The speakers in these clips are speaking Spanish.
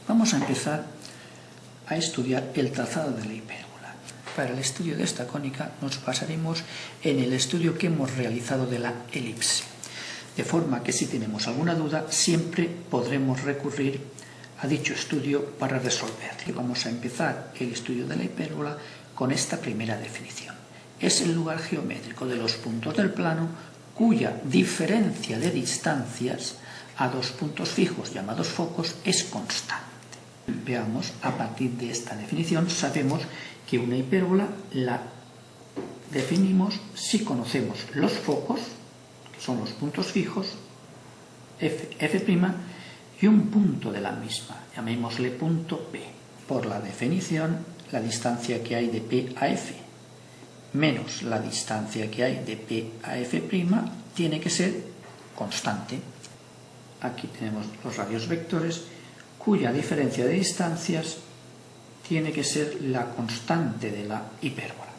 Vamos a empezar a estudiar el trazado de la hipérbola. Para el estudio de esta cónica nos basaremos en el estudio que hemos realizado de la elipse, de forma que si tenemos alguna duda siempre podremos recurrir a dicho estudio para resolver. Vamos a empezar el estudio de la hipérbola con esta primera definición. Es el lugar geométrico de los puntos del plano cuya diferencia de distancias a dos puntos fijos llamados focos es constante. Veamos, a partir de esta definición sabemos que una hipérbola la definimos si conocemos los focos, que son los puntos fijos, f', y un punto de la misma, llamémosle punto P. Por la definición, la distancia que hay de P a F menos la distancia que hay de P a F' tiene que ser constante. Aquí tenemos los radios vectores cuya diferencia de distancias tiene que ser la constante de la hipérbola.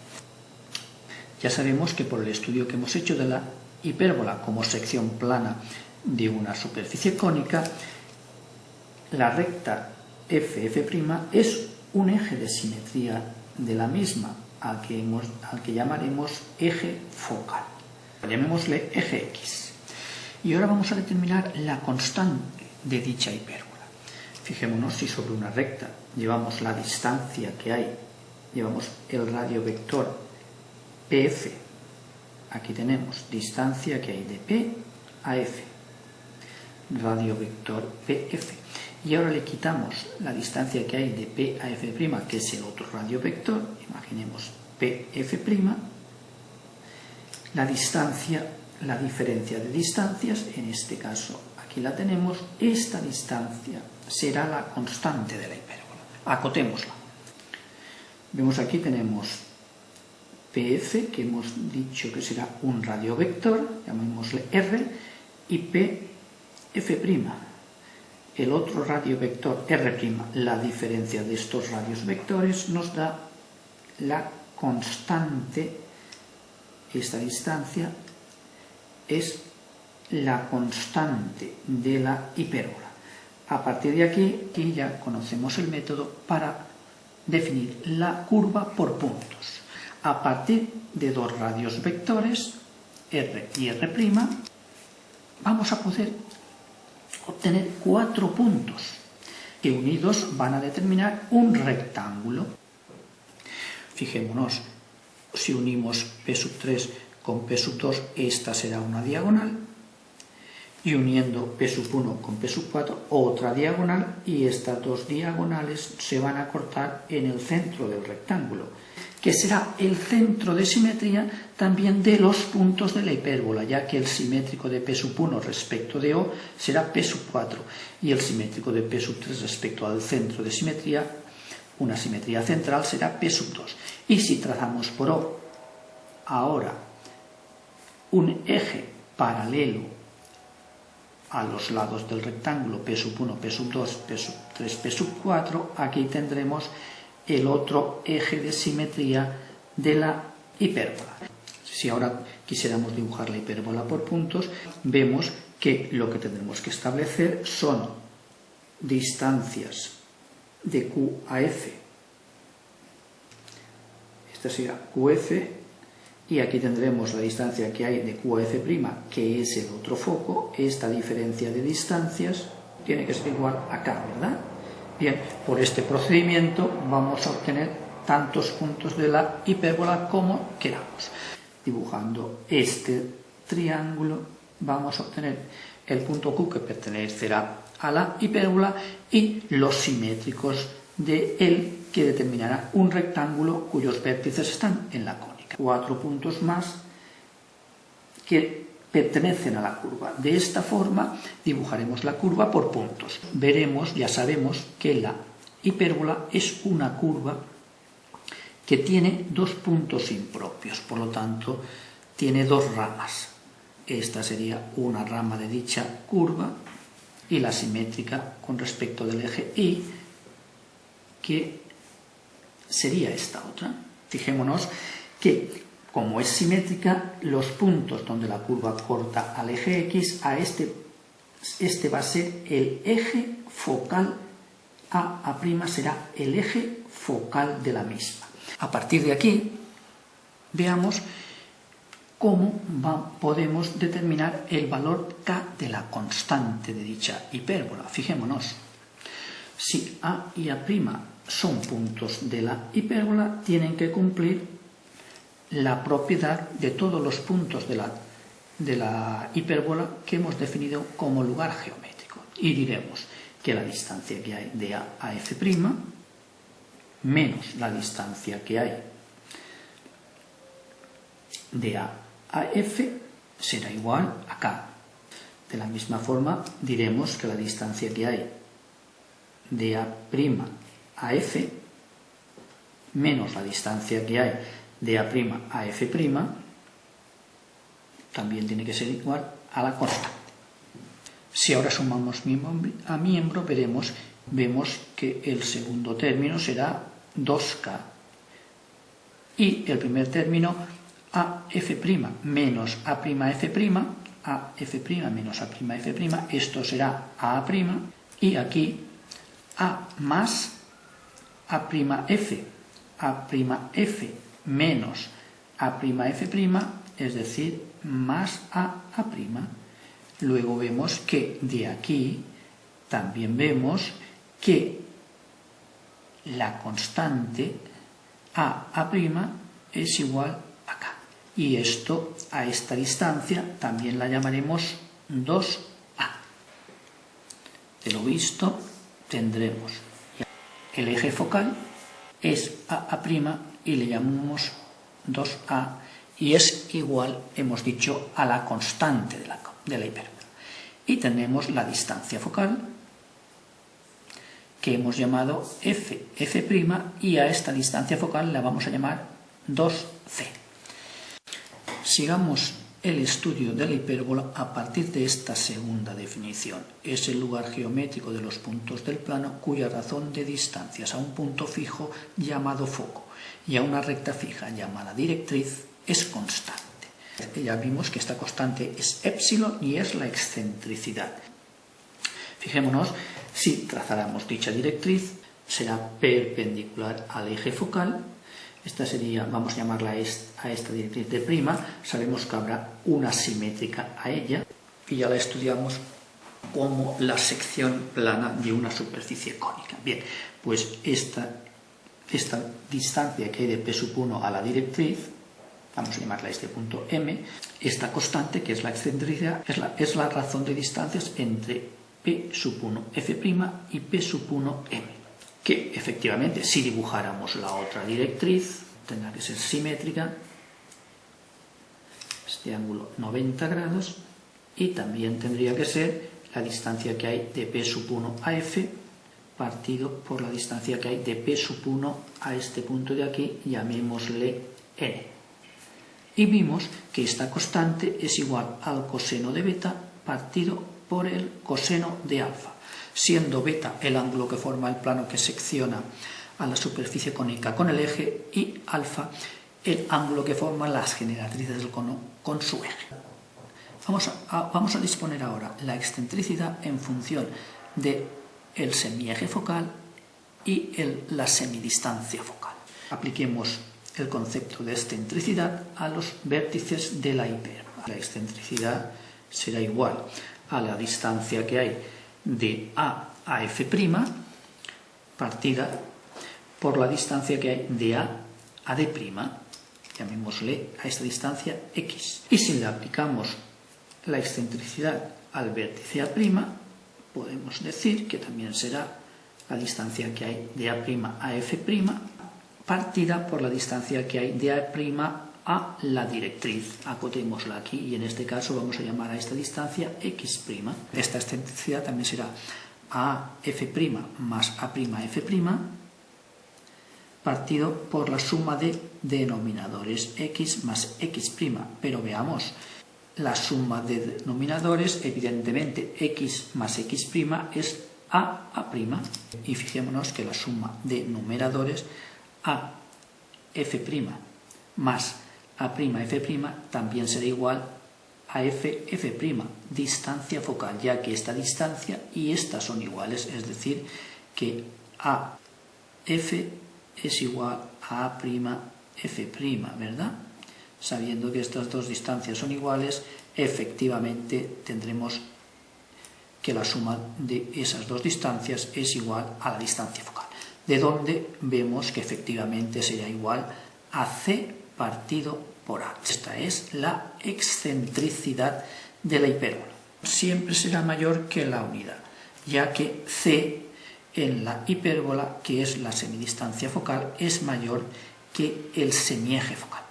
Ya sabemos que por el estudio que hemos hecho de la hipérbola como sección plana de una superficie cónica, la recta f', es un eje de simetría de la misma, al que llamaremos eje focal. Llamémosle eje X. Y ahora vamos a determinar la constante de dicha hipérbola. Fijémonos si sobre una recta llevamos la distancia que hay, llevamos el radio vector PF. Aquí tenemos distancia que hay de P a F, radio vector PF. Y ahora le quitamos la distancia que hay de P a F', que es el otro radio vector, imaginemos PF', la distancia, la diferencia de distancias, en este caso aquí la tenemos, esta distancia será la constante de la hipérbola. Acotémosla. Vemos aquí tenemos PF, que hemos dicho que será un radio vector, llamémosle R, y PF'. El otro radio vector R', la diferencia de estos radios vectores, nos da la constante. Esta distancia es la constante de la hipérbola. A partir de aquí ya conocemos el método para definir la curva por puntos. A partir de dos radios vectores, R y R', vamos a poder obtener 4 puntos que unidos van a determinar un rectángulo. Fijémonos, si unimos P3 con P2, esta será una diagonal, y uniendo P1 con P4 otra diagonal, y estas dos diagonales se van a cortar en el centro del rectángulo, que será el centro de simetría también de los puntos de la hipérbola, ya que el simétrico de P1 respecto de O será P4 y el simétrico de P3 respecto al centro de simetría, una simetría central, será P2. Y si trazamos por O ahora un eje paralelo a los lados del rectángulo P1, P2, P3, P4, aquí tendremos el otro eje de simetría de la hipérbola. Si ahora quisiéramos dibujar la hipérbola por puntos, vemos que lo que tendremos que establecer son distancias de Q a F. Esta será QF, y aquí tendremos la distancia que hay de Q a F', que es el otro foco. Esta diferencia de distancias tiene que ser igual a K, ¿verdad? Bien, por este procedimiento vamos a obtener tantos puntos de la hipérbola como queramos. Dibujando este triángulo vamos a obtener el punto Q, que pertenecerá a la hipérbola, y los simétricos de él, que determinará un rectángulo cuyos vértices están en la cónica. 4 puntos más que pertenecen a la curva. De esta forma dibujaremos la curva por puntos. Veremos, ya sabemos que la hipérbola es una curva que tiene 2 puntos impropios, por lo tanto tiene 2 ramas. Esta sería una rama de dicha curva, y la simétrica con respecto del eje Y, que sería esta otra. Fijémonos que, como es simétrica, los puntos donde la curva corta al eje X, a este va a ser el eje focal A' será el eje focal de la misma. A partir de aquí, veamos cómo podemos determinar el valor K de la constante de dicha hipérbola. Fijémonos, si A y A' son puntos de la hipérbola, tienen que cumplir la propiedad de todos los puntos de la hipérbola que hemos definido como lugar geométrico. Y diremos que la distancia que hay de A a F' menos la distancia que hay de A a F será igual a K. De la misma forma diremos que la distancia que hay de A' a F menos la distancia que hay de A' a F' también tiene que ser igual a la constante. Si ahora sumamos miembro a miembro, vemos que el segundo término será 2K y el primer término AF' menos A'F', AF' menos A'F', esto será A', y aquí A más A'F, A'F menos A'F', es decir, más A'. Luego vemos que de aquí también vemos que la constante A' es igual a K. Y esto, a esta distancia, también la llamaremos 2A. De lo visto, tendremos el eje focal es A' y le llamamos 2A y es igual, hemos dicho, a la constante de la hipérbola. Y tenemos la distancia focal que hemos llamado F' y a esta distancia focal la vamos a llamar 2C. Sigamos el estudio de la hipérbola a partir de esta segunda definición. Es el lugar geométrico de los puntos del plano cuya razón de distancias a un punto fijo llamado foco y a una recta fija llamada directriz es constante. Ya vimos que esta constante es epsilon y es la excentricidad. Fijémonos, si trazáramos dicha directriz, será perpendicular al eje focal. Esta sería, vamos a llamarla a esta directriz de prima, sabemos que habrá una simétrica a ella y ya la estudiamos como la sección plana de una superficie cónica. Bien, pues esta distancia que hay de P1 a la directriz, vamos a llamarla este punto M, esta constante que es la excentricidad es la razón de distancias entre P1F' y P1M. Que efectivamente si dibujáramos la otra directriz tendrá que ser simétrica, este ángulo 90 grados, y también tendría que ser la distancia que hay de P1 a F partido por la distancia que hay de P1 a este punto de aquí, llamémosle N. Y vimos que esta constante es igual al coseno de beta partido por el coseno de alfa, siendo beta el ángulo que forma el plano que secciona a la superficie cónica con el eje y alfa el ángulo que forma las generatrices del cono con su eje. Vamos a disponer ahora la excentricidad en función del semieje focal y la semidistancia focal. Apliquemos el concepto de excentricidad a los vértices de la hipérbola. La excentricidad será igual a la distancia que hay de A a F' partida por la distancia que hay de A a D', llamémosle a esta distancia X. Y si le aplicamos la excentricidad al vértice A', podemos decir que también será la distancia que hay de A' a F' partida por la distancia que hay de A' a la directriz. Acotémosla aquí y en este caso vamos a llamar a esta distancia X'. Esta excentricidad también será AF' más A'F' partido por la suma de denominadores X más X'. Pero veamos, la suma de denominadores, evidentemente X más X' es A'. Y fijémonos que la suma de numeradores AF' más A'F' también será igual a F', distancia focal, ya que esta distancia y esta son iguales, es decir, que a f es igual a f', ¿verdad? Sabiendo que estas dos distancias son iguales, efectivamente tendremos que la suma de esas dos distancias es igual a la distancia focal, de donde vemos que efectivamente será igual a c partido por a. Esta es la excentricidad de la hipérbola. Siempre será mayor que la unidad, ya que c en la hipérbola, que es la semidistancia focal, es mayor que el semieje focal.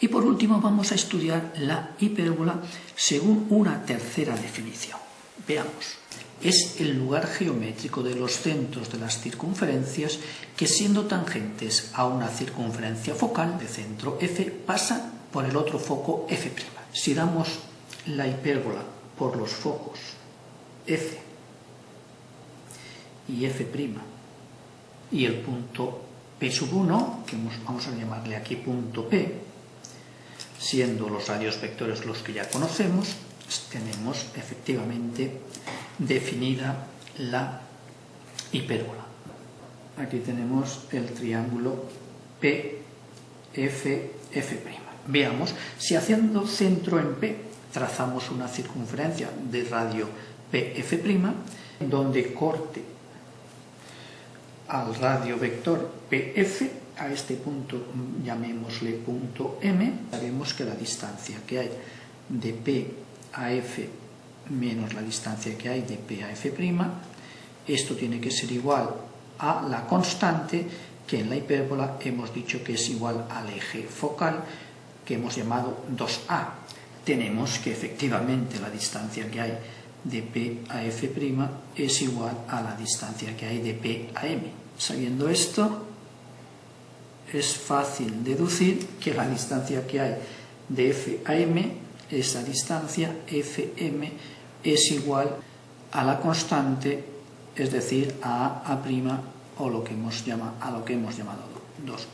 Y por último vamos a estudiar la hipérbola según una tercera definición. Veamos. Es el lugar geométrico de los centros de las circunferencias que, siendo tangentes a una circunferencia focal de centro f, pasan por el otro foco f'. Si damos la hipérbola por los focos f y f' y el punto P1, que vamos a llamarle aquí punto P, siendo los radios vectores los que ya conocemos, tenemos efectivamente definida la hipérbola. Aquí tenemos el triángulo PFF'. Veamos, si haciendo centro en P trazamos una circunferencia de radio PF', donde corte al radio vector PF, a este punto llamémosle punto M, sabemos que la distancia que hay de P a F menos la distancia que hay de P a F', esto tiene que ser igual a la constante que en la hipérbola hemos dicho que es igual al eje focal, que hemos llamado 2A. Tenemos que efectivamente la distancia que hay de P a F' es igual a la distancia que hay de P a M. Sabiendo esto, es fácil deducir que la distancia que hay de F a M, esa distancia Fm es igual a la constante, es decir, a A', o lo que hemos llamado 2A.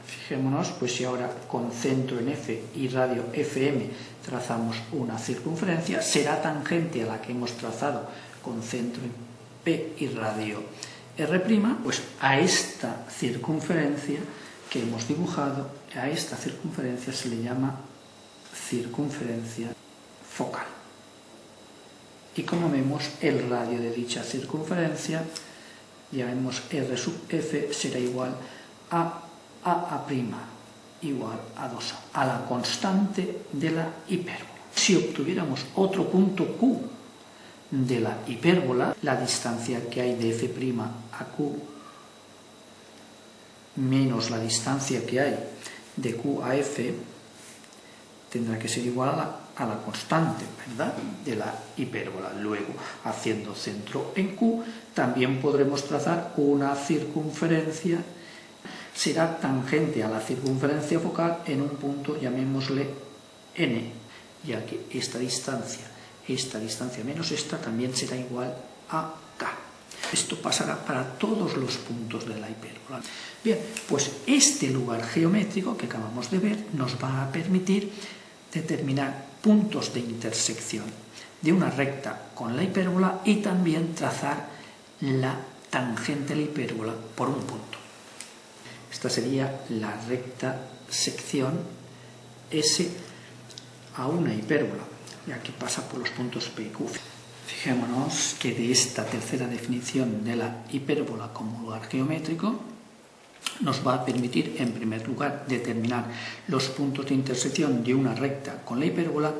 Fijémonos, pues si ahora con centro en F y radio Fm trazamos una circunferencia, será tangente a la que hemos trazado con centro en P y radio R', pues a esta circunferencia que hemos dibujado, a esta circunferencia se le llama circunferencia focal. Y como vemos, el radio de dicha circunferencia, ya vemos R sub F será igual a A' igual a 2A, a la constante de la hipérbola. Si obtuviéramos otro punto Q de la hipérbola, la distancia que hay de F' a Q menos la distancia que hay de Q a F tendrá que ser igual a la constante, ¿verdad?, de la hipérbola. Luego, haciendo centro en Q, también podremos trazar una circunferencia, será tangente a la circunferencia focal en un punto, llamémosle N, ya que esta distancia menos esta también será igual a K. Esto pasará para todos los puntos de la hipérbola. Bien, pues este lugar geométrico que acabamos de ver nos va a permitir determinar puntos de intersección de una recta con la hipérbola y también trazar la tangente a la hipérbola por un punto. Esta sería la recta sección S a una hipérbola, ya que pasa por los puntos P y Q. Fijémonos que de esta tercera definición de la hipérbola como lugar geométrico nos va a permitir, en primer lugar, determinar los puntos de intersección de una recta con la hipérbola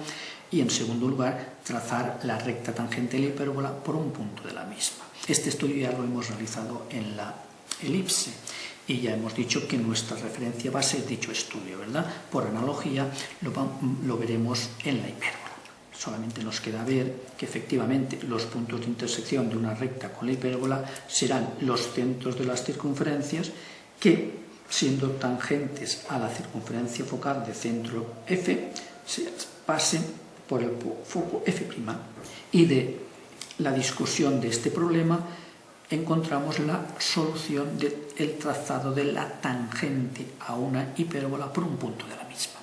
y, en segundo lugar, trazar la recta tangente a la hipérbola por un punto de la misma. Este estudio ya lo hemos realizado en la elipse y ya hemos dicho que nuestra referencia va a ser dicho estudio, ¿verdad? Por analogía lo veremos en la hipérbola. Solamente nos queda ver que efectivamente los puntos de intersección de una recta con la hipérbola serán los centros de las circunferencias que, siendo tangentes a la circunferencia focal de centro F, se pasen por el foco F'. Y de la discusión de este problema encontramos la solución del trazado de la tangente a una hipérbola por un punto de la misma.